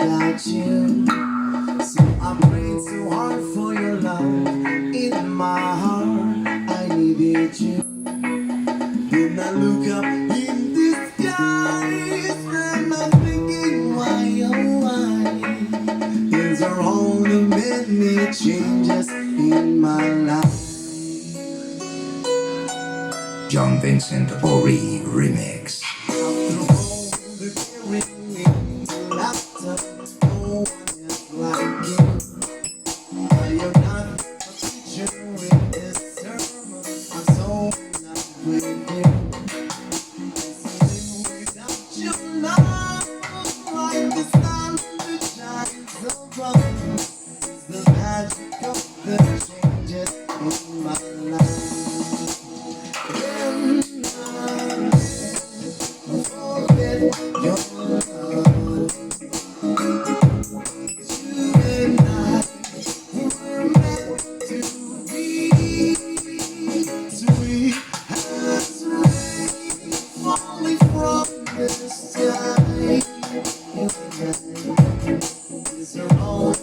without you. So I prayed so hard for your love. In my heart, I needed you. Then I look up in the skies and I'm thinking, why, oh why? Things are all the many changes in my life. John Vincent Ori Remix. After all the caring, the laughter, no one is like you. I am not a teacher in this sermon. I'm so in love with you. Without your love, like the sun that shines above, is the magic of the changes in my life. When I forget your love, you and I were meant to be. Sweet as rain falling from the sky. You and I, these are all